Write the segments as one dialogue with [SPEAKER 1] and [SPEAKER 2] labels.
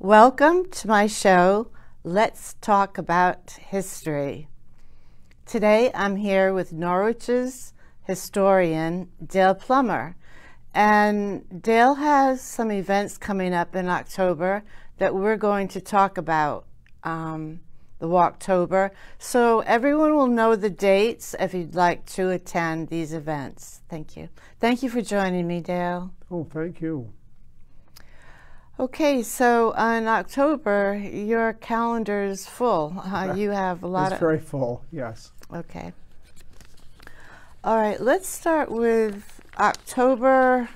[SPEAKER 1] Welcome to my show, Let's Talk About History. Today I'm here with Norwich's historian, Dale Plummer. And Dale has some events coming up in October that we're going to talk about, the Walktober. So everyone will know the dates if you'd like to attend these events. Thank you. Thank you for joining me, Dale.
[SPEAKER 2] Oh, thank you.
[SPEAKER 1] Okay, so in October, your calendar's full. You have a lot
[SPEAKER 2] It's very full, yes.
[SPEAKER 1] Okay. All right, let's start with October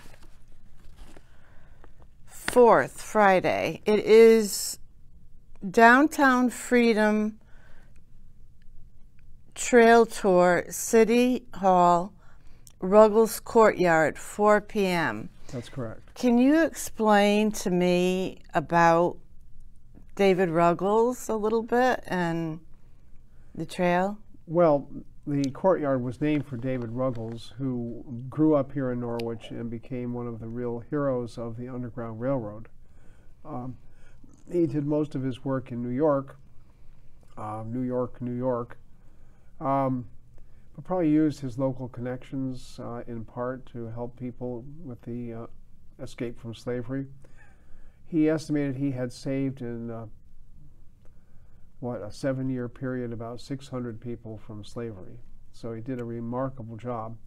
[SPEAKER 1] 4th, Friday. It is Downtown Freedom Trail Tour, City Hall, Ruggles Courtyard, 4 p.m.
[SPEAKER 2] That's correct.
[SPEAKER 1] Can you explain to me about David Ruggles a little bit and the trail?
[SPEAKER 2] Well, the courtyard was named for David Ruggles, who grew up here in Norwich and became one of the real heroes of the Underground Railroad. He did most of his work in New York, New York, but probably used his local connections in part to help people with the escape from slavery. He estimated he had saved in a 7-year period about 600 people from slavery. So he did a remarkable job.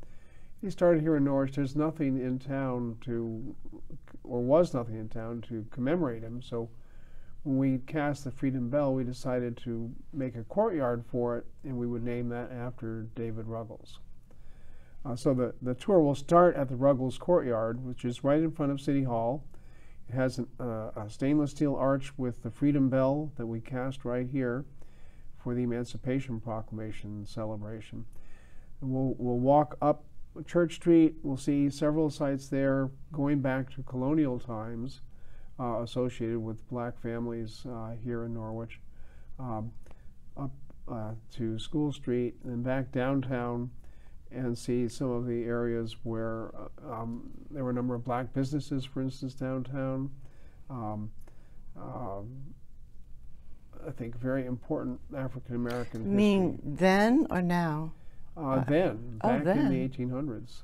[SPEAKER 2] He started here in Norwich. There's nothing in town was nothing in town to commemorate him. So when we cast the Freedom Bell, we decided to make a courtyard for it, and we would name that after David Ruggles. So the tour will start at the Ruggles Courtyard, which is right in front of City Hall. It has a stainless steel arch with the Freedom Bell that we cast right here for the Emancipation Proclamation celebration. And we'll walk up Church Street. We'll see several sites there going back to colonial times associated with black families here in Norwich, up to School Street and back downtown, and see some of the areas where there were a number of black businesses, for instance, downtown. I think very important African American history.
[SPEAKER 1] You mean then or now?
[SPEAKER 2] Then, back
[SPEAKER 1] then.
[SPEAKER 2] in the 1800s.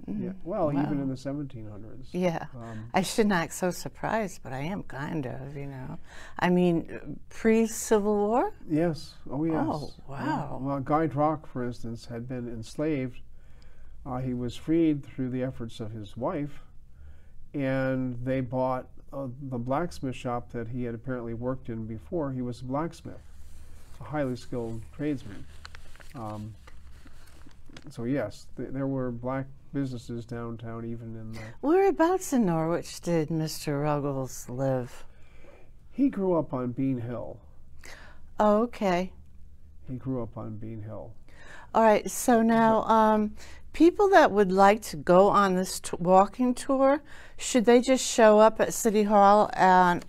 [SPEAKER 2] Yeah, well,
[SPEAKER 1] Wow.
[SPEAKER 2] even in the 1700s.
[SPEAKER 1] Yeah. I shouldn't act so surprised, but I am kind of, I mean, pre-Civil War?
[SPEAKER 2] Yes. Oh, yes.
[SPEAKER 1] Oh, wow.
[SPEAKER 2] Well, Guy Drock, for instance, had been enslaved. He was freed through the efforts of his wife, and they bought the blacksmith shop that he had apparently worked in before. He was a blacksmith, a highly skilled tradesman. So yes, there were black businesses downtown, even in the...
[SPEAKER 1] Whereabouts in Norwich did Mr. Ruggles live?
[SPEAKER 2] He grew up on Bean Hill.
[SPEAKER 1] Oh, okay.
[SPEAKER 2] He grew up on Bean Hill.
[SPEAKER 1] All right, so now people that would like to go on this walking tour, should they just show up at City Hall on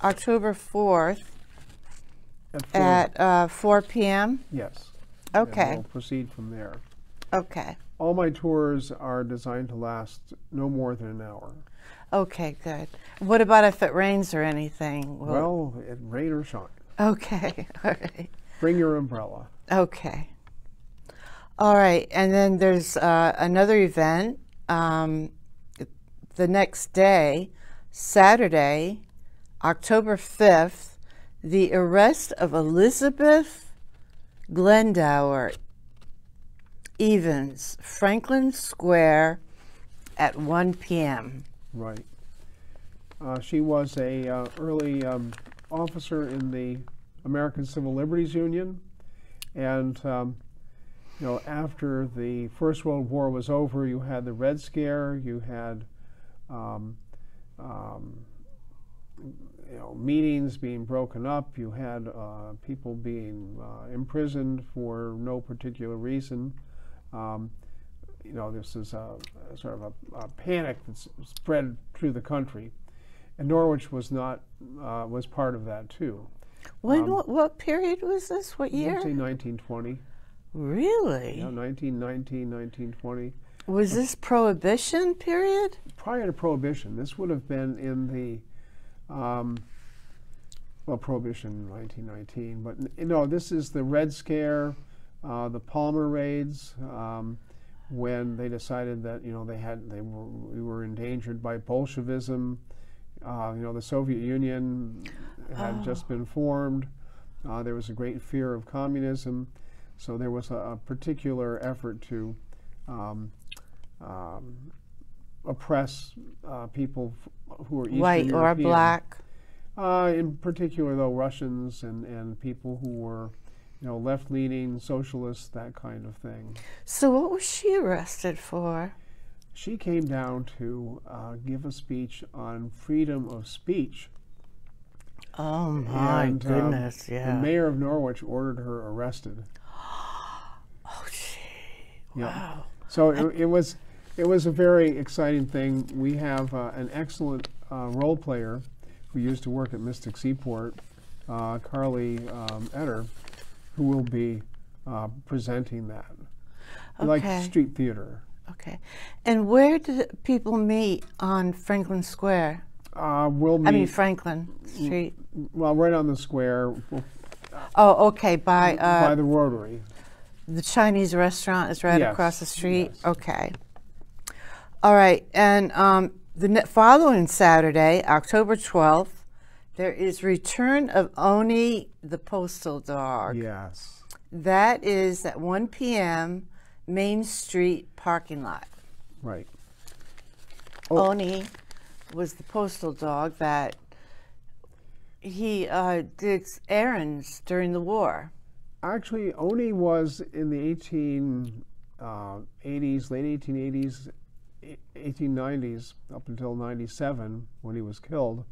[SPEAKER 1] October 4th at 4 p.m.?
[SPEAKER 2] Yes.
[SPEAKER 1] Okay.
[SPEAKER 2] And we'll proceed from there.
[SPEAKER 1] Okay.
[SPEAKER 2] All my tours are designed to last no more than an hour.
[SPEAKER 1] Okay, good. What about if it rains or anything?
[SPEAKER 2] Well, rain or shine.
[SPEAKER 1] Okay, all right.
[SPEAKER 2] Bring your umbrella.
[SPEAKER 1] Okay. All right, and then there's another event the next day, Saturday, October 5th, the arrest of Elizabeth Glendower Evans, Franklin Square at 1 p.m.
[SPEAKER 2] Right. She was a early officer in the American Civil Liberties Union, and after the First World War was over, you had the Red Scare, you had meetings being broken up, you had people being imprisoned for no particular reason. This is sort of a panic that spread through the country, and Norwich was part of that too.
[SPEAKER 1] What period was this? What year?
[SPEAKER 2] I'd say 1920.
[SPEAKER 1] Really?
[SPEAKER 2] Yeah, 1919, 1920.
[SPEAKER 1] Was this Prohibition period?
[SPEAKER 2] Prior to Prohibition, this would have been in the well, Prohibition in 1919. But no, this is the Red Scare, the Plummer raids, when they decided that we were endangered by Bolshevism. The Soviet Union had just been formed. There was a great fear of communism, so there was a particular effort to oppress people who were Eastern
[SPEAKER 1] White
[SPEAKER 2] European.
[SPEAKER 1] or black.
[SPEAKER 2] In particular, though, Russians and people who were, left-leaning, socialists, that kind of thing.
[SPEAKER 1] So what was she arrested for?
[SPEAKER 2] She came down to give a speech on freedom of speech.
[SPEAKER 1] Oh my goodness! Yeah.
[SPEAKER 2] The mayor of Norwich ordered her arrested.
[SPEAKER 1] Oh gee!
[SPEAKER 2] Yeah.
[SPEAKER 1] Wow.
[SPEAKER 2] So it was a very exciting thing. We have an excellent role player who used to work at Mystic Seaport, Carly Etter, who will be presenting that. Like street theater.
[SPEAKER 1] Okay. And where do people meet on Franklin Square?
[SPEAKER 2] We'll meet.
[SPEAKER 1] Franklin Street.
[SPEAKER 2] Well, right on the square.
[SPEAKER 1] Oh, okay. By
[SPEAKER 2] the Rotary.
[SPEAKER 1] The Chinese restaurant is right
[SPEAKER 2] Yes.
[SPEAKER 1] across the street?
[SPEAKER 2] Yes.
[SPEAKER 1] Okay. All right. And the following Saturday, October 12th, there is Return of Oni the Postal Dog.
[SPEAKER 2] Yes.
[SPEAKER 1] That is at 1 p.m. Main Street parking lot.
[SPEAKER 2] Right.
[SPEAKER 1] Oni was the postal dog that he did errands during the war.
[SPEAKER 2] Actually, Oni was in the 1880s, late 1880s, 1890s, up until 97 when he was killed.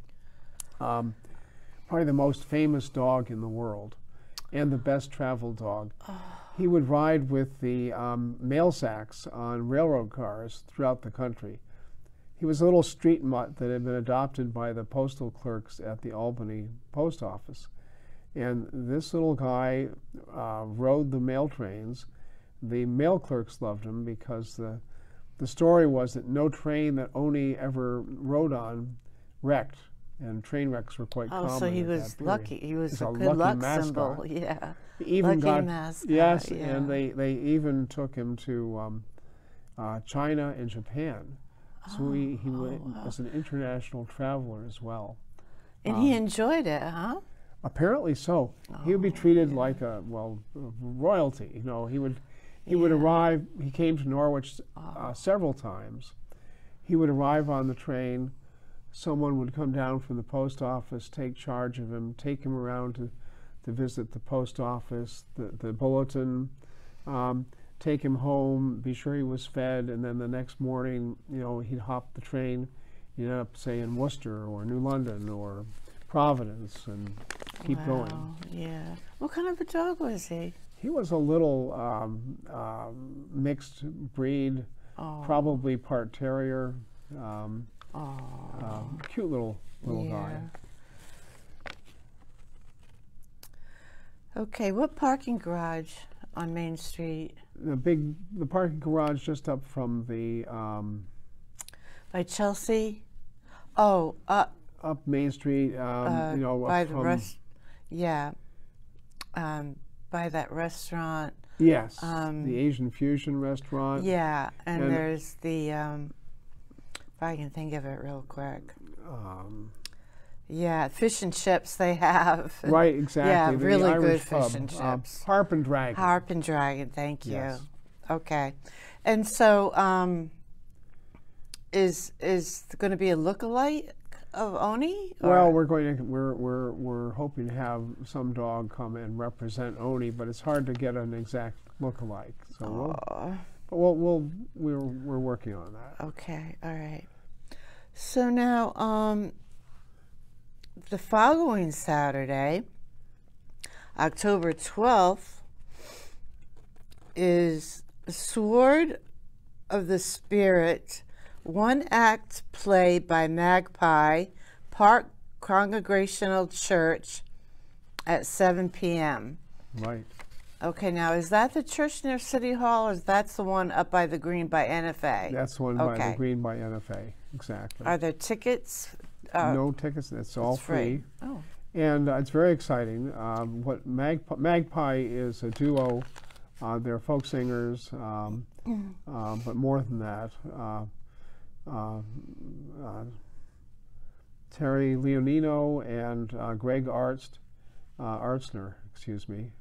[SPEAKER 2] Probably the most famous dog in the world and the best traveled dog. Oh. He would ride with the mail sacks on railroad cars throughout the country. He was a little street mutt that had been adopted by the postal clerks at the Albany post office. And this little guy rode the mail trains. The mail clerks loved him because the story was that no train that Oni ever rode on wrecked, and train wrecks were quite common.
[SPEAKER 1] Oh, so he
[SPEAKER 2] at
[SPEAKER 1] was
[SPEAKER 2] that period.
[SPEAKER 1] lucky. He was a
[SPEAKER 2] He's
[SPEAKER 1] good luck
[SPEAKER 2] mascot.
[SPEAKER 1] symbol. Yeah.
[SPEAKER 2] He even
[SPEAKER 1] lucky mascot.
[SPEAKER 2] Yes,
[SPEAKER 1] yeah.
[SPEAKER 2] and they even took him to China and Japan. So he was an international traveler as well.
[SPEAKER 1] And he enjoyed it, huh?
[SPEAKER 2] Apparently so. He would be treated like royalty. He would arrive. He came to Norwich several times. He would arrive on the train. Someone would come down from the post office, take charge of him, take him around to visit the post office, the bulletin, take him home, be sure he was fed, and then the next morning, he'd hop the train, he'd end up, say, in Worcester or New London or Providence and keep going.
[SPEAKER 1] Yeah. What kind of a dog was he?
[SPEAKER 2] He was a little mixed breed, probably part terrier. Cute little guy.
[SPEAKER 1] Okay, what parking garage on Main Street?
[SPEAKER 2] The parking garage just up from the
[SPEAKER 1] by Chelsea. Oh,
[SPEAKER 2] up Main Street.
[SPEAKER 1] by the by that restaurant.
[SPEAKER 2] Yes, the Asian Fusion restaurant.
[SPEAKER 1] Yeah, and there's the if I can think of it real quick. Fish and chips they have.
[SPEAKER 2] Right, exactly.
[SPEAKER 1] Yeah,
[SPEAKER 2] the
[SPEAKER 1] really
[SPEAKER 2] Irish
[SPEAKER 1] good
[SPEAKER 2] pub.
[SPEAKER 1] fish and chips.
[SPEAKER 2] Harp and Dragon.
[SPEAKER 1] Harp and Dragon, thank you.
[SPEAKER 2] Yes.
[SPEAKER 1] Okay. And so is going to be a look-alike of Oni?
[SPEAKER 2] Well, we're hoping to have some dog come and represent Oni, but it's hard to get an exact look-alike. So we're working on that.
[SPEAKER 1] Okay, all right. So now the following Saturday, October 12th, is Sword of the Spirit, one-act play by Magpie Park Congregational Church at 7 p.m.
[SPEAKER 2] Right.
[SPEAKER 1] Okay, now is that the church near City Hall, or is that the one up by the Green by NFA?
[SPEAKER 2] That's the one by the Green by NFA, exactly.
[SPEAKER 1] Are there tickets?
[SPEAKER 2] No tickets, it's all free.
[SPEAKER 1] Oh.
[SPEAKER 2] And it's very exciting. What Magpie is a duo. They're folk singers, but more than that. Terry Leonino and Greg Artsner, excuse me.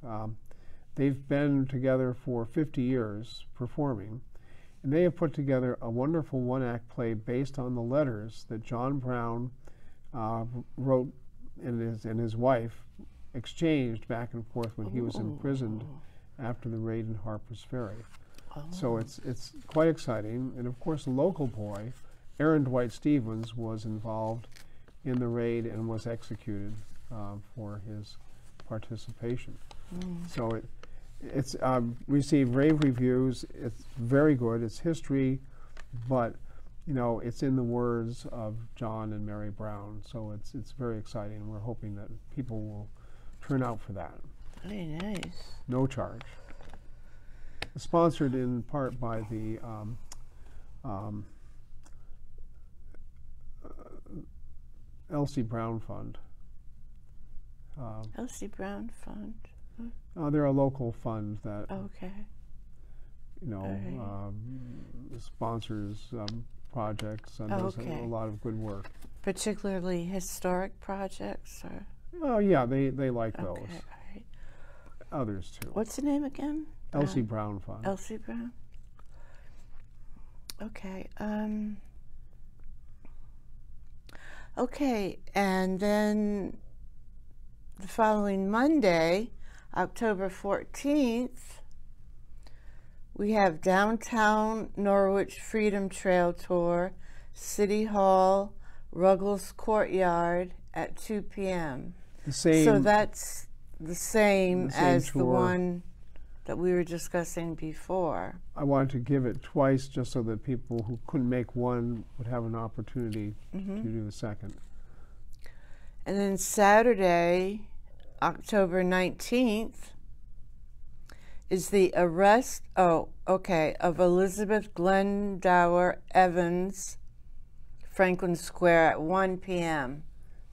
[SPEAKER 2] They've been together for 50 years performing, and they have put together a wonderful one-act play based on the letters that John Brown wrote and his wife exchanged back and forth when he was imprisoned after the raid in Harper's Ferry. So it's quite exciting, and of course, a local boy, Aaron Dwight Stevens, was involved in the raid and was executed for his participation. So it's received rave reviews. It's very good. It's history, but it's in the words of John and Mary Brown. So it's very exciting, and we're hoping that people will turn out for that.
[SPEAKER 1] Very nice.
[SPEAKER 2] No charge. Sponsored in part by the Elsie Brown Fund.
[SPEAKER 1] Elsie Brown Fund.
[SPEAKER 2] They're a local fund that
[SPEAKER 1] Okay.
[SPEAKER 2] sponsors projects and does a lot of good work.
[SPEAKER 1] Particularly historic projects, or?
[SPEAKER 2] Oh yeah, they like those.
[SPEAKER 1] Okay, all right.
[SPEAKER 2] Others too.
[SPEAKER 1] What's the name again?
[SPEAKER 2] Elsie Brown Fund.
[SPEAKER 1] Elsie Brown. Okay. Okay, and then the following Monday, October 14th, we have Downtown Norwich Freedom Trail Tour, City Hall, Ruggles Courtyard at 2 p.m.
[SPEAKER 2] The same.
[SPEAKER 1] So that's the same as
[SPEAKER 2] tour.
[SPEAKER 1] the one that we were discussing before.
[SPEAKER 2] I wanted to give it twice just so that people who couldn't make one would have an opportunity to do the second.
[SPEAKER 1] And then Saturday, October 19th, is the arrest, of Elizabeth Glendower Evans, Franklin Square at 1 p.m.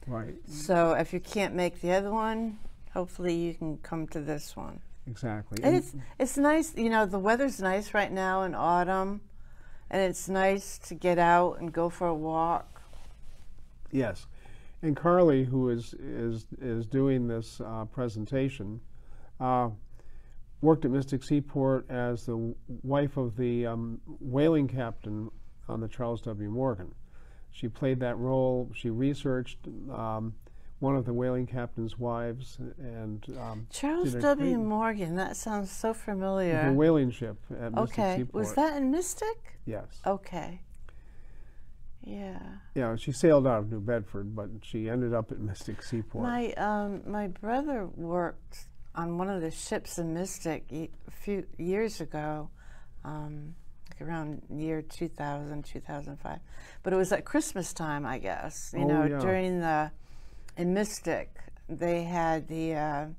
[SPEAKER 2] Right.
[SPEAKER 1] So if you can't make the other one, hopefully you can come to this one.
[SPEAKER 2] Exactly.
[SPEAKER 1] And it's nice, the weather's nice right now in autumn, and it's nice to get out and go for a walk.
[SPEAKER 2] Yes. And Carly, who is doing this presentation, worked at Mystic Seaport as the wife of the whaling captain on the Charles W. Morgan. She played that role. She researched one of the whaling captain's wives, and
[SPEAKER 1] Charles W. Morgan, that sounds so familiar.
[SPEAKER 2] The whaling ship at Mystic Seaport.
[SPEAKER 1] Was that in Mystic?
[SPEAKER 2] Yes.
[SPEAKER 1] Okay. Yeah.
[SPEAKER 2] Yeah, she sailed out of New Bedford, but she ended up at Mystic Seaport.
[SPEAKER 1] My brother worked on one of the ships in Mystic a few years ago, like around year 2000, 2005. But it was at Christmas time, I guess. During in Mystic, they had the,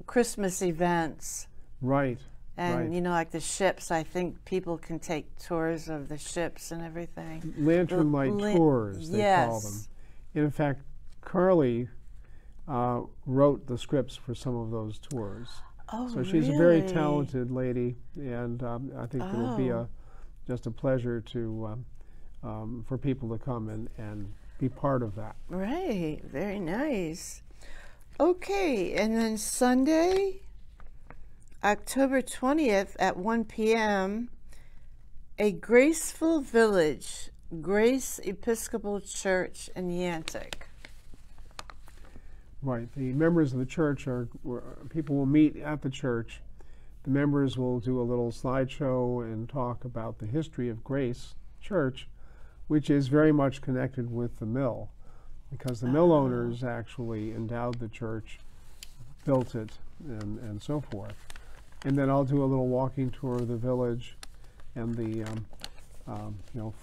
[SPEAKER 1] Christmas events.
[SPEAKER 2] Right.
[SPEAKER 1] And, like the ships, I think people can take tours of the ships and everything.
[SPEAKER 2] Lantern light tours, they call them. And in fact, Carly wrote the scripts for some of those tours.
[SPEAKER 1] Oh,
[SPEAKER 2] so she's a very talented lady, and I think it will be just a pleasure to for people to come and be part of that.
[SPEAKER 1] Right, very nice. Okay, and then Sunday, October 20th at 1 p.m., A Graceful Village, Grace Episcopal Church in Yantic.
[SPEAKER 2] Right. The members of the church people will meet at the church. The members will do a little slideshow and talk about the history of Grace Church, which is very much connected with the mill, because the mill owners actually endowed the church, built it, and so forth. And then I'll do a little walking tour of the village and the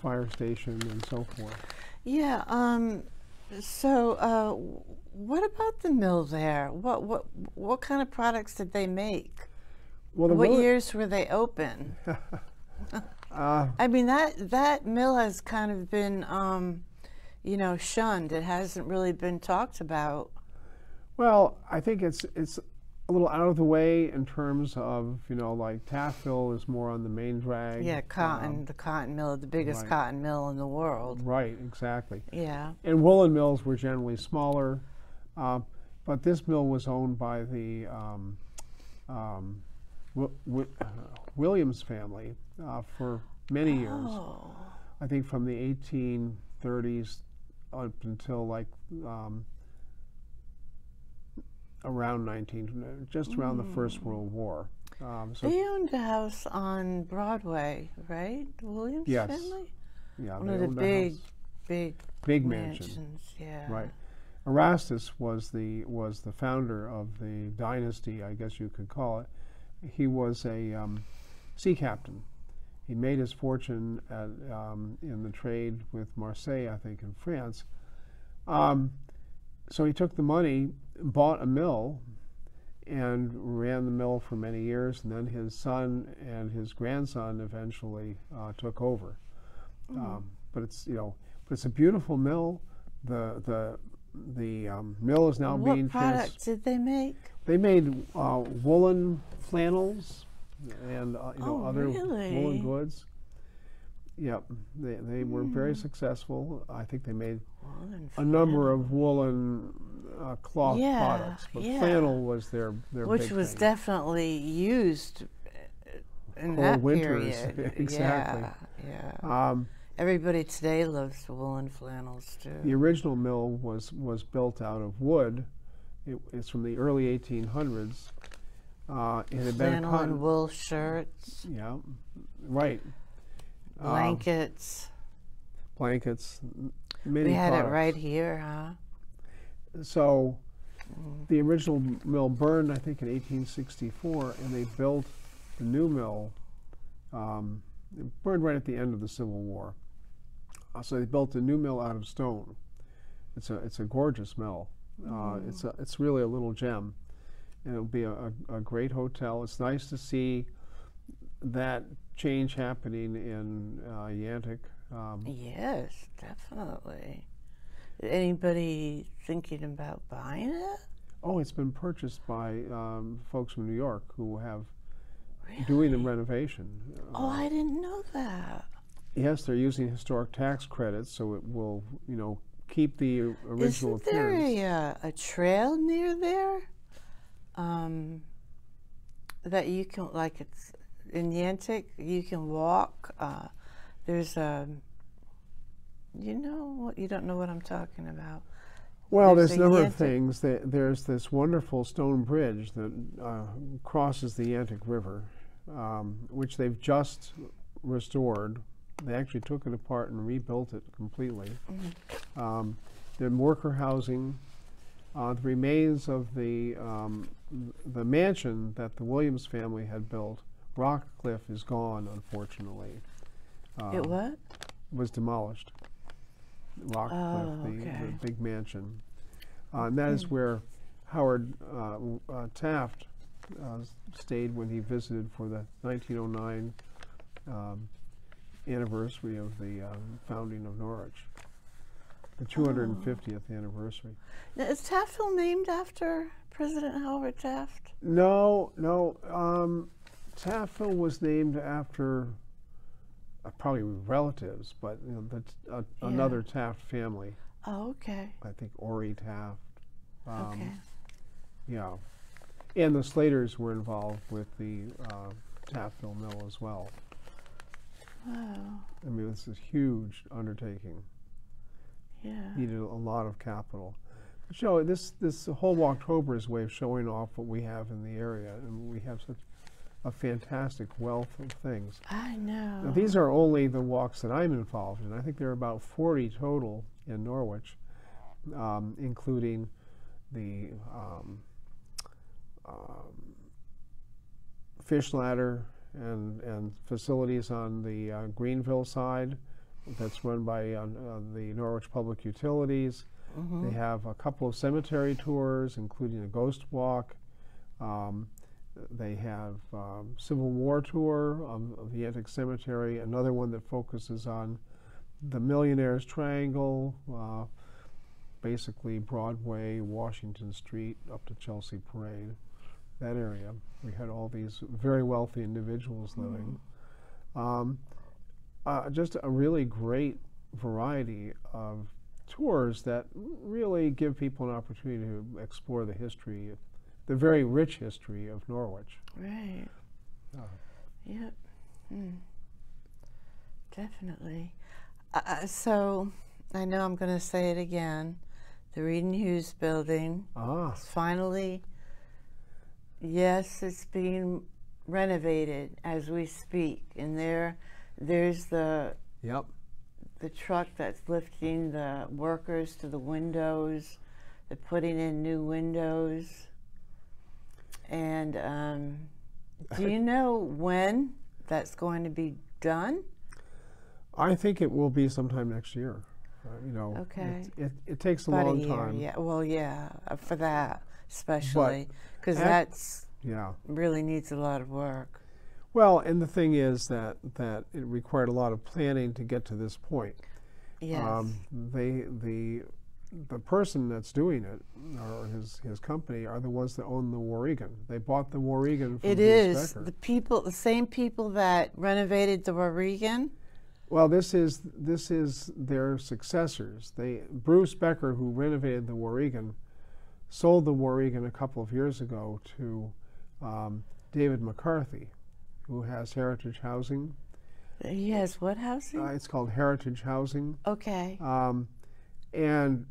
[SPEAKER 2] fire station and so forth. Yeah.
[SPEAKER 1] So what about the mill there? What kind of products did they make?
[SPEAKER 2] Well,
[SPEAKER 1] what years were they open? I mean, that mill has kind of been, shunned. It hasn't really been talked about.
[SPEAKER 2] Well, I think it's a little out of the way in terms of, like Taffville is more on the main drag.
[SPEAKER 1] Yeah, cotton, the cotton mill, the biggest
[SPEAKER 2] right.
[SPEAKER 1] cotton mill in the world.
[SPEAKER 2] Right, exactly.
[SPEAKER 1] Yeah.
[SPEAKER 2] And woolen mills were generally smaller, but this mill was owned by the Williams family for many years.
[SPEAKER 1] Oh.
[SPEAKER 2] I think from the 1830s up until like just around the First World War. So
[SPEAKER 1] They owned a house on Broadway, right? The Williams
[SPEAKER 2] yes.
[SPEAKER 1] family?
[SPEAKER 2] Yeah,
[SPEAKER 1] One
[SPEAKER 2] they
[SPEAKER 1] of the
[SPEAKER 2] owned
[SPEAKER 1] big
[SPEAKER 2] mansion.
[SPEAKER 1] mansions, yeah.
[SPEAKER 2] Right. Erastus was the founder of the dynasty, I guess you could call it. He was a sea captain. He made his fortune in the trade with Marseille, I think, in France. So he took the money, bought a mill, and ran the mill for many years. And then his son and his grandson eventually took over. But it's a beautiful mill. The mill is now being.
[SPEAKER 1] What products did they make?
[SPEAKER 2] They made woolen flannels and other woolen goods. Yep, they were very successful. I think they made a number of woolen cloth products, but flannel was their
[SPEAKER 1] which
[SPEAKER 2] big
[SPEAKER 1] was
[SPEAKER 2] thing.
[SPEAKER 1] Definitely used in
[SPEAKER 2] Cold
[SPEAKER 1] that
[SPEAKER 2] winters,
[SPEAKER 1] period.
[SPEAKER 2] exactly.
[SPEAKER 1] Yeah. Everybody today loves woolen flannels too.
[SPEAKER 2] The original mill was built out of wood. It's from the early 1800s. It had been
[SPEAKER 1] Flannel and wool shirts.
[SPEAKER 2] Yeah, right.
[SPEAKER 1] Blankets.
[SPEAKER 2] Blankets. Many
[SPEAKER 1] We had
[SPEAKER 2] products.
[SPEAKER 1] it right here, huh?
[SPEAKER 2] So the original mill burned, I think, in 1864, and they built the new mill. It burned right at the end of the Civil War. So they built a new mill out of stone. It's a gorgeous mill. It's really a little gem, and it'll be a great hotel. It's nice to see that change happening in Yantic.
[SPEAKER 1] Yes, definitely. Anybody thinking about buying it?
[SPEAKER 2] Oh, it's been purchased by folks from New York who have
[SPEAKER 1] Really?
[SPEAKER 2] doing the renovation.
[SPEAKER 1] Oh, I didn't know that.
[SPEAKER 2] Yes, they're using historic tax credits, so it will, keep the original
[SPEAKER 1] Isn't there
[SPEAKER 2] appearance.
[SPEAKER 1] a trail near there that you can, like, it's in Yantic, you can walk? There's a, you don't know what I'm talking about.
[SPEAKER 2] Well, there's a number
[SPEAKER 1] Yantic.
[SPEAKER 2] of things. There's this wonderful stone bridge that crosses the Yantic River, which they've just restored. They actually took it apart and rebuilt it completely. The worker housing, the remains of the mansion that the Williams family had built, Rockcliffe, is gone, unfortunately.
[SPEAKER 1] It what?
[SPEAKER 2] Was demolished. Rockcliffe, the big mansion. And that is where Howard Taft stayed when he visited for the 1909 anniversary of the founding of Norwich, the 250th anniversary.
[SPEAKER 1] Now, is Taffville named after President Howard Taft?
[SPEAKER 2] No. Taffville was named after probably relatives, but another Taft family.
[SPEAKER 1] Oh, okay.
[SPEAKER 2] I think Ori Taft.
[SPEAKER 1] Okay.
[SPEAKER 2] Yeah, and the Slaters were involved with the Taffville mill as well.
[SPEAKER 1] Wow.
[SPEAKER 2] I mean, this is a huge undertaking.
[SPEAKER 1] Yeah.
[SPEAKER 2] Needed a lot of capital. So this whole Walktober is a way of showing off what we have in the area, and we have such a fantastic wealth of things.
[SPEAKER 1] I know.
[SPEAKER 2] Now, these are only the walks that I'm involved in. I think there are about 40 total in Norwich, including the fish ladder and facilities on the Greenville side that's run by the Norwich Public Utilities. They have a couple of cemetery tours, including a ghost walk. They have Civil War tour of the Yantic Cemetery, another one that focuses on the Millionaire's Triangle, basically Broadway, Washington Street, up to Chelsea Parade, that area. We had all these very wealthy individuals living. Just a really great variety of tours that really give people an opportunity to explore the history, the very rich history of Norwich.
[SPEAKER 1] Right. Yep. Definitely. So I know I'm going to say it again. The Reed and Hughes building is finally, yes, it's being renovated as we speak. And there's the truck that's lifting the workers to the windows. They're putting in new windows. And do you know when that's going to be done?
[SPEAKER 2] I think it will be sometime next year.
[SPEAKER 1] Okay.
[SPEAKER 2] It takes a
[SPEAKER 1] About
[SPEAKER 2] long
[SPEAKER 1] a year,
[SPEAKER 2] time.
[SPEAKER 1] Yeah. Well, yeah, for that especially, because that's really needs a lot of work.
[SPEAKER 2] Well, and the thing is that it required a lot of planning to get to this point.
[SPEAKER 1] Yes.
[SPEAKER 2] The person that's doing it, or his company, are the ones that own the Warregan. They bought the Warregan from
[SPEAKER 1] It
[SPEAKER 2] Bruce
[SPEAKER 1] is
[SPEAKER 2] Becker.
[SPEAKER 1] the same people that renovated the Warregan.
[SPEAKER 2] Well, this is their successors. Bruce Becker, who renovated the Warregan, sold the Warregan a couple of years ago to David McCarthy, who has Heritage Housing.
[SPEAKER 1] He has what housing?
[SPEAKER 2] It's called Heritage Housing.
[SPEAKER 1] Okay.
[SPEAKER 2] And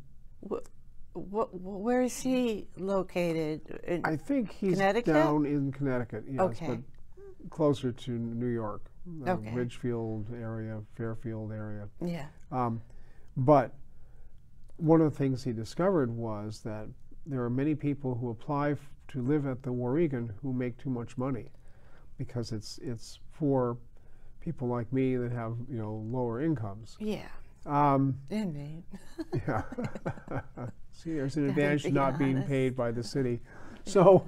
[SPEAKER 1] where is he located?
[SPEAKER 2] I think he's
[SPEAKER 1] Connecticut?
[SPEAKER 2] down in Connecticut, yes,
[SPEAKER 1] Okay.
[SPEAKER 2] but closer to New York,
[SPEAKER 1] Okay.
[SPEAKER 2] Ridgefield area, Fairfield area.
[SPEAKER 1] Yeah.
[SPEAKER 2] But one of the things he discovered was that there are many people who apply to live at the Warregan who make too much money, because it's for people like me that have lower incomes.
[SPEAKER 1] Yeah. Indeed.
[SPEAKER 2] Yeah. See, there's an advantage to not being paid by the city. So,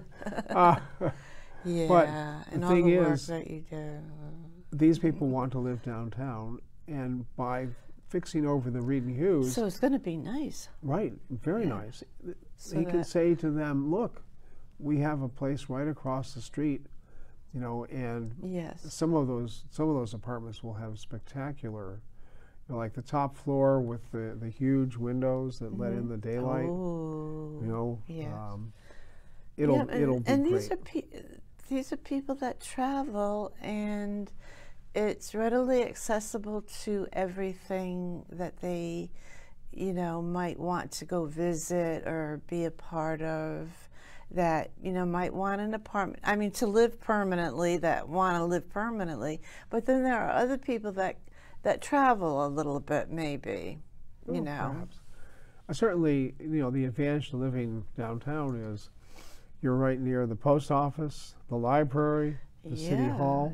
[SPEAKER 1] yeah,
[SPEAKER 2] but
[SPEAKER 1] and
[SPEAKER 2] the
[SPEAKER 1] all
[SPEAKER 2] thing
[SPEAKER 1] the work
[SPEAKER 2] is,
[SPEAKER 1] that you do.
[SPEAKER 2] these people want to live downtown, and by fixing over the Reed and Hughes,
[SPEAKER 1] So it's going to be nice.
[SPEAKER 2] right, very nice.
[SPEAKER 1] So
[SPEAKER 2] He can say to them, "Look, we have a place right across the street, and
[SPEAKER 1] Yes.
[SPEAKER 2] some of those apartments will have spectacular." Like the top floor with the huge windows that let in the daylight.
[SPEAKER 1] Oh. Yeah.
[SPEAKER 2] It'll be
[SPEAKER 1] and
[SPEAKER 2] great.
[SPEAKER 1] These are people that travel, and it's readily accessible to everything that they, might want to go visit or be a part of. That might want an apartment. I mean, to live permanently. That want to live permanently. But then there are other people that travel a little bit, maybe,
[SPEAKER 2] Perhaps. Certainly, the advantage to living downtown is you're right near the post office, the library, the city hall,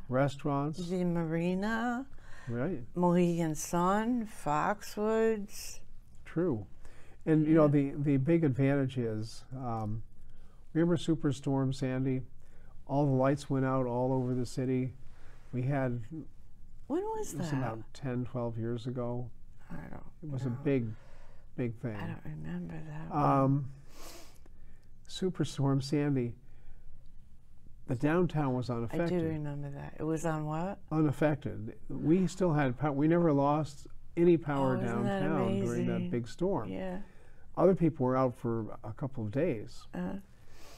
[SPEAKER 2] restaurants.
[SPEAKER 1] The marina,
[SPEAKER 2] Right.
[SPEAKER 1] Mohegan Sun, Foxwoods.
[SPEAKER 2] True. And, the big advantage is, remember Superstorm Sandy? All the lights went out all over the city. We had...
[SPEAKER 1] When was that?
[SPEAKER 2] It was about 10, 12 years ago.
[SPEAKER 1] I don't
[SPEAKER 2] It was
[SPEAKER 1] know.
[SPEAKER 2] a big thing.
[SPEAKER 1] I don't remember that.
[SPEAKER 2] Superstorm Sandy, the downtown was unaffected.
[SPEAKER 1] I do remember that. It was on what?
[SPEAKER 2] Unaffected. We still had power. We never lost any power
[SPEAKER 1] Isn't that
[SPEAKER 2] downtown during that
[SPEAKER 1] amazing?
[SPEAKER 2] big storm.
[SPEAKER 1] Yeah.
[SPEAKER 2] Other people were out for a couple of days.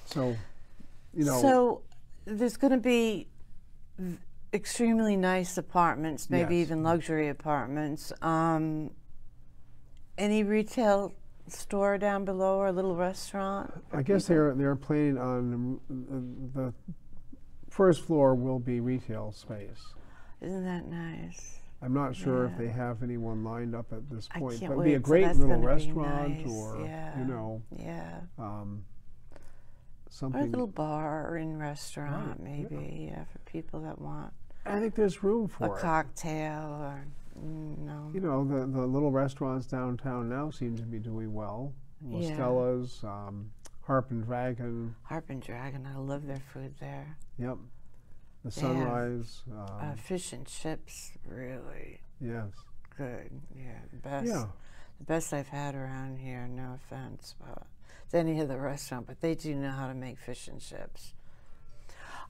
[SPEAKER 2] So,
[SPEAKER 1] So there's going to be extremely nice apartments, maybe
[SPEAKER 2] Yes.
[SPEAKER 1] even luxury apartments. Any retail store down below or a little restaurant?
[SPEAKER 2] I guess they're planning on the first floor will be retail space.
[SPEAKER 1] Isn't that nice?
[SPEAKER 2] I'm not sure if
[SPEAKER 1] Yeah.
[SPEAKER 2] they have anyone lined up at this
[SPEAKER 1] I
[SPEAKER 2] point,
[SPEAKER 1] can't
[SPEAKER 2] but it'd be a
[SPEAKER 1] wait, so
[SPEAKER 2] great
[SPEAKER 1] that's
[SPEAKER 2] little
[SPEAKER 1] gonna be
[SPEAKER 2] restaurant
[SPEAKER 1] nice,
[SPEAKER 2] or
[SPEAKER 1] yeah. Or a
[SPEAKER 2] something.
[SPEAKER 1] little bar and restaurant,
[SPEAKER 2] Right,
[SPEAKER 1] maybe, for people that want
[SPEAKER 2] I think there's room
[SPEAKER 1] a
[SPEAKER 2] for it.
[SPEAKER 1] cocktail or, no.
[SPEAKER 2] The little restaurants downtown now seem to be doing well.
[SPEAKER 1] Yeah.
[SPEAKER 2] Mostella's, Harp and Dragon.
[SPEAKER 1] Harp and Dragon, I love their food there.
[SPEAKER 2] Yep. The
[SPEAKER 1] They have,
[SPEAKER 2] Sunrise.
[SPEAKER 1] Fish and chips, really
[SPEAKER 2] Yes.
[SPEAKER 1] good. Yeah, best.
[SPEAKER 2] Yeah.
[SPEAKER 1] the best I've had around here. No offense, but it's any other restaurant, but they do know how to make fish and chips.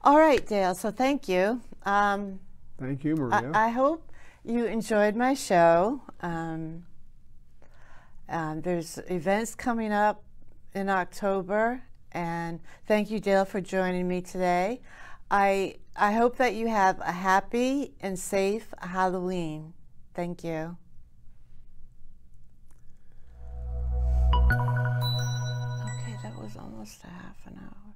[SPEAKER 1] All right, Dale. So thank you.
[SPEAKER 2] Thank you, Maria.
[SPEAKER 1] I hope you enjoyed my show. There's events coming up in October, and thank you, Dale, for joining me today. I hope that you have a happy and safe Halloween. Thank you. Okay, that was almost a half an hour.